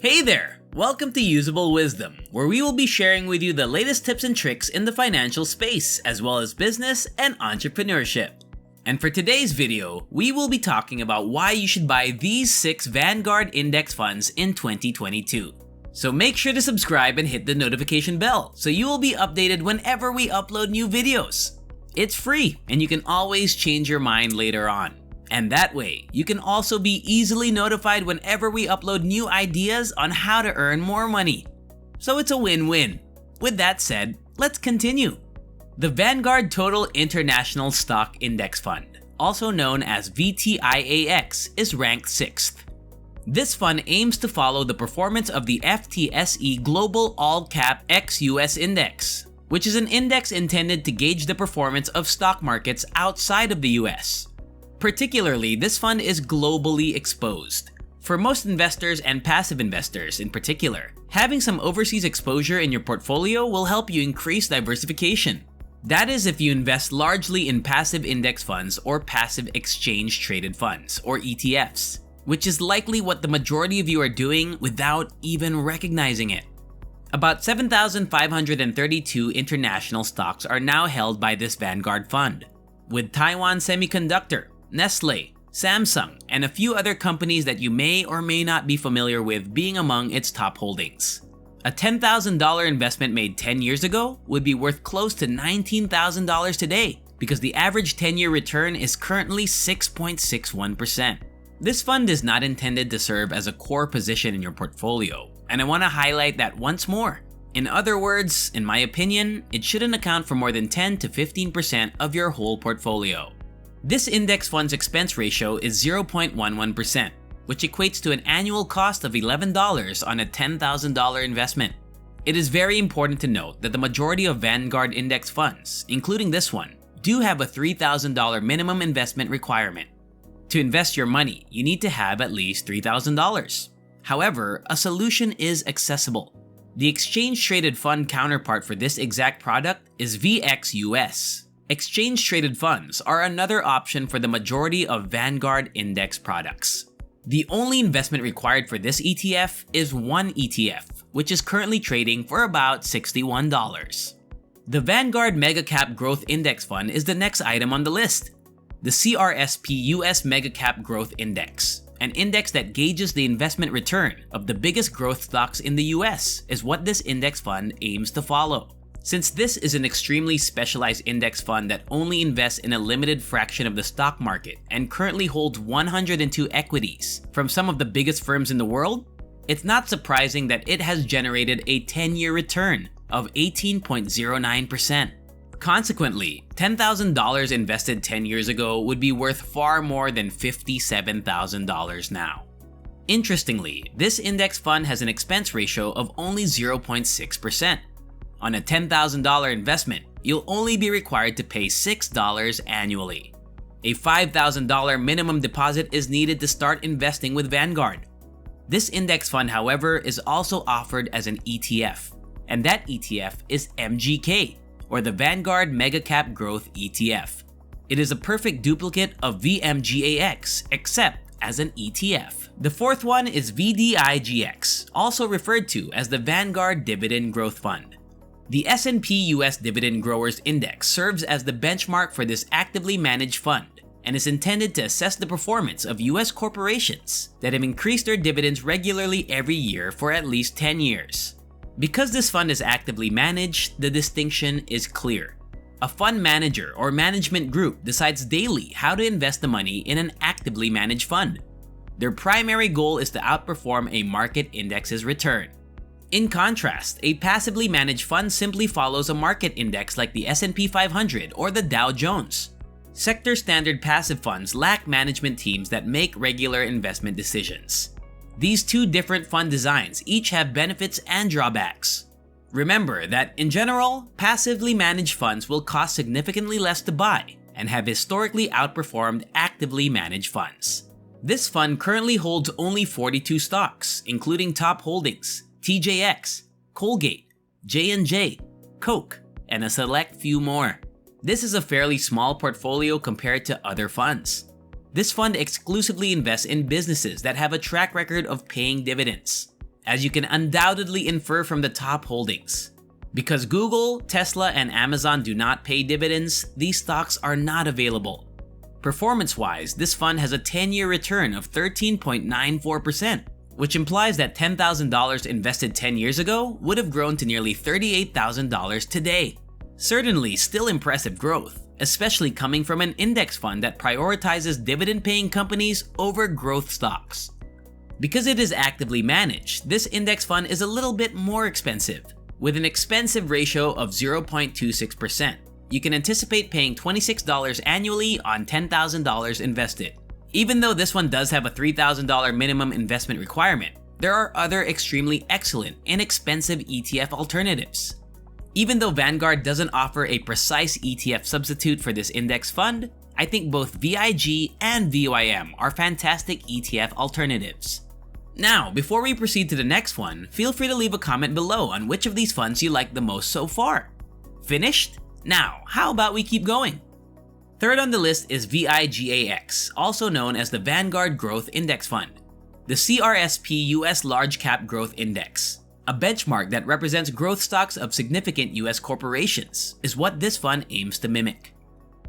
Hey there! Welcome to Usable Wisdom, where we will be sharing with you the latest tips and tricks in the financial space, as well as business and entrepreneurship. And for today's video, we will be talking about why you should buy these 6 Vanguard index funds in 2022. So make sure to subscribe and hit the notification bell so you will be updated whenever we upload new videos. It's free, and you can always change your mind later on. And that way, you can also be easily notified whenever we upload new ideas on how to earn more money. So it's a win-win. With that said, let's continue. The Vanguard Total International Stock Index Fund, also known as VTIAX, is ranked 6th. This fund aims to follow the performance of the FTSE Global All Cap ex-US Index, which is an index intended to gauge the performance of stock markets outside of the US. Particularly, this fund is globally exposed. For most investors and passive investors in particular, having some overseas exposure in your portfolio will help you increase diversification. That is if you invest largely in passive index funds or passive exchange-traded funds, or ETFs, which is likely what the majority of you are doing without even recognizing it. About 7,532 international stocks are now held by this Vanguard fund, with Taiwan Semiconductor, Nestle, Samsung, and a few other companies that you may or may not be familiar with being among its top holdings. A $10,000 investment made 10 years ago would be worth close to $19,000 today because the average 10-year return is currently 6.61%. This fund is not intended to serve as a core position in your portfolio, and I want to highlight that once more. In other words, in my opinion, it shouldn't account for more than 10 to 15% of your whole portfolio. This index fund's expense ratio is 0.11%, which equates to an annual cost of $11 on a $10,000 investment. It is very important to note that the majority of Vanguard index funds, including this one, do have a $3,000 minimum investment requirement. To invest your money, you need to have at least $3,000. However, a solution is accessible. The exchange-traded fund counterpart for this exact product is VXUS. Exchange-traded funds are another option for the majority of Vanguard index products. The only investment required for this ETF is one ETF, which is currently trading for about $61. The Vanguard Mega Cap Growth Index Fund is the next item on the list. The CRSP US Mega Cap Growth Index, an index that gauges the investment return of the biggest growth stocks in the US, is what this index fund aims to follow. Since this is an extremely specialized index fund that only invests in a limited fraction of the stock market and currently holds 102 equities from some of the biggest firms in the world, it's not surprising that it has generated a 10-year return of 18.09%. Consequently, $10,000 invested 10 years ago would be worth far more than $57,000 now. Interestingly, this index fund has an expense ratio of only 0.6%. On a $10,000 investment, you'll only be required to pay $6 annually. A $5,000 minimum deposit is needed to start investing with Vanguard. This index fund, however, is also offered as an ETF, and that ETF is MGK, or the Vanguard Mega Cap Growth ETF. It is a perfect duplicate of VMGAX, except as an ETF. The fourth one is VTIAX, also referred to as the Vanguard Dividend Growth Fund. The S&P US Dividend Growers Index serves as the benchmark for this actively managed fund and is intended to assess the performance of US corporations that have increased their dividends regularly every year for at least 10 years. Because this fund is actively managed, the distinction is clear. A fund manager or management group decides daily how to invest the money in an actively managed fund. Their primary goal is to outperform a market index's return. In contrast, a passively managed fund simply follows a market index like the S&P 500 or the Dow Jones. Sector standard passive funds lack management teams that make regular investment decisions. These two different fund designs each have benefits and drawbacks. Remember that in general, passively managed funds will cost significantly less to buy and have historically outperformed actively managed funds. This fund currently holds only 42 stocks, including top holdings, TJX, Colgate, J&J, Coke, and a select few more. This is a fairly small portfolio compared to other funds. This fund exclusively invests in businesses that have a track record of paying dividends. as you can undoubtedly infer from the top holdings. Because Google, Tesla, and Amazon do not pay dividends, these stocks are not available. Performance-wise, this fund has a 10-year return of 13.94%, which implies that $10,000 invested 10 years ago would have grown to nearly $38,000 today. Certainly still impressive growth, especially coming from an index fund that prioritizes dividend-paying companies over growth stocks. Because it is actively managed, this index fund is a little bit more expensive, with an expensive ratio of 0.26%. You can anticipate paying $26 annually on $10,000 invested. Even though this one does have a $3,000 minimum investment requirement, there are other extremely excellent, inexpensive ETF alternatives. Even though Vanguard doesn't offer a precise ETF substitute for this index fund, I think both VIG and VOIM are fantastic ETF alternatives. Now, before we proceed to the next one, feel free to leave a comment below on which of these funds you like the most so far. Finished? Now, how about we keep going? Third on the list is VTIAX, also known as the Vanguard Growth Index Fund, the CRSP US Large Cap Growth Index. A benchmark that represents growth stocks of significant US corporations is what this fund aims to mimic.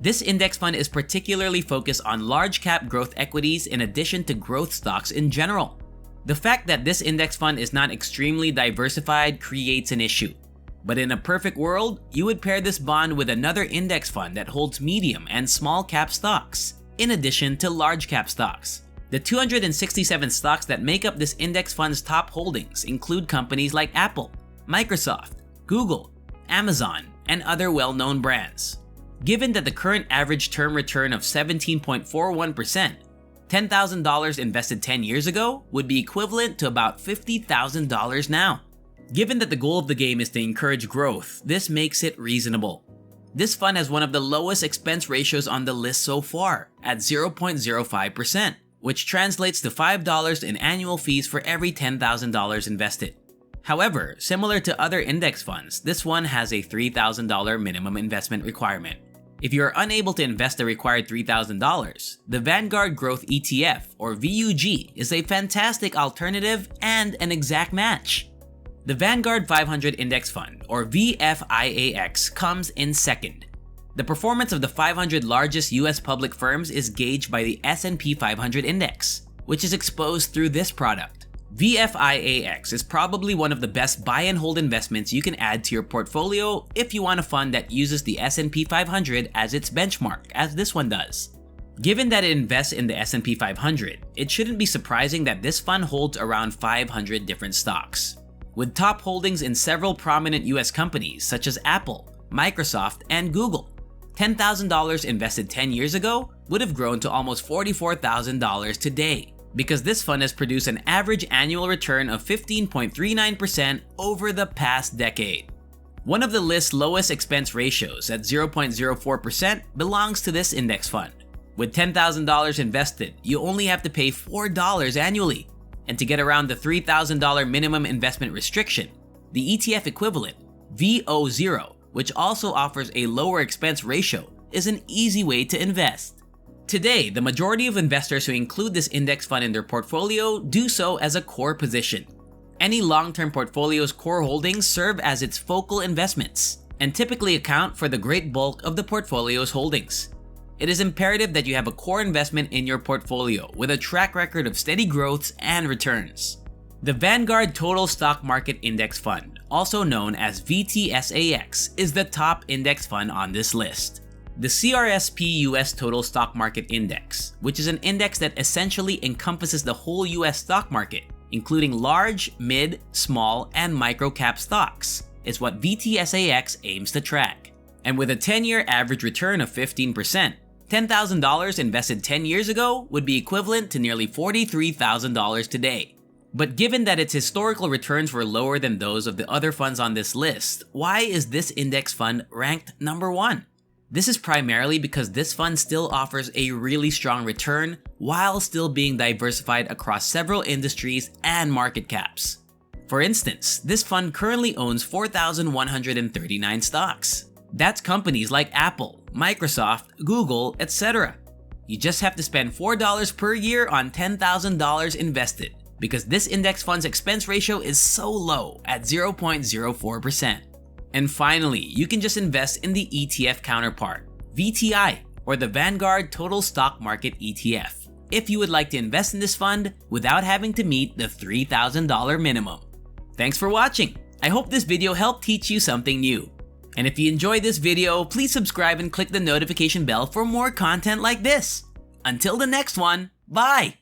This index fund is particularly focused on large cap growth equities in addition to growth stocks in general. The fact that this index fund is not extremely diversified creates an issue. But in a perfect world, you would pair this bond with another index fund that holds medium and small cap stocks, in addition to large cap stocks. The 267 stocks that make up this index fund's top holdings include companies like Apple, Microsoft, Google, Amazon, and other well-known brands. Given that the current average term return of 17.41%, $10,000 invested 10 years ago would be equivalent to about $50,000 now. Given that the goal of the game is to encourage growth, this makes it reasonable. This fund has one of the lowest expense ratios on the list so far, at 0.05%, which translates to $5 in annual fees for every $10,000 invested. However, similar to other index funds, this one has a $3,000 minimum investment requirement. If you are unable to invest the required $3,000, the Vanguard Growth ETF, or VUG, is a fantastic alternative and an exact match. The Vanguard 500 Index Fund, or VFIAX, comes in second. The performance of the 500 largest US public firms is gauged by the S&P 500 Index, which is exposed through this product. VFIAX is probably one of the best buy and hold investments you can add to your portfolio if you want a fund that uses the S&P 500 as its benchmark, as this one does. Given that it invests in the S&P 500, it shouldn't be surprising that this fund holds around 500 different stocks, with top holdings in several prominent US companies such as Apple, Microsoft, and Google. $10,000 invested 10 years ago would have grown to almost $44,000 today, because this fund has produced an average annual return of 15.39% over the past decade. One of the list's lowest expense ratios at 0.04% belongs to this index fund. With $10,000 invested, you only have to pay $4 annually. And to get around the $3,000 minimum investment restriction, the ETF equivalent, VO0, which also offers a lower expense ratio, is an easy way to invest. Today, the majority of investors who include this index fund in their portfolio do so as a core position. Any long-term portfolio's core holdings serve as its focal investments and typically account for the great bulk of the portfolio's holdings. It is imperative that you have a core investment in your portfolio with a track record of steady growths and returns. The Vanguard Total Stock Market Index Fund, also known as VTSAX, is the top index fund on this list. The CRSP US Total Stock Market Index, which is an index that essentially encompasses the whole US stock market, including large, mid, small, and micro-cap stocks, is what VTSAX aims to track. And with a 10-year average return of 15%, $10,000 invested 10 years ago would be equivalent to nearly $43,000 today. But given that its historical returns were lower than those of the other funds on this list, why is this index fund ranked number 1? This is primarily because this fund still offers a really strong return while still being diversified across several industries and market caps. For instance, this fund currently owns 4,139 stocks. That's companies like Apple, Microsoft, Google, etc. You just have to spend $4 per year on $10,000 invested. because this index fund's expense ratio is so low at 0.04%. And finally, you can just invest in the ETF counterpart, VTI, or the Vanguard Total Stock Market ETF, if you would like to invest in this fund without having to meet the $3,000 minimum. Thanks for watching. I hope this video helped teach you something new. And if you enjoyed this video, please subscribe and click the notification bell for more content like this. Until the next one, bye!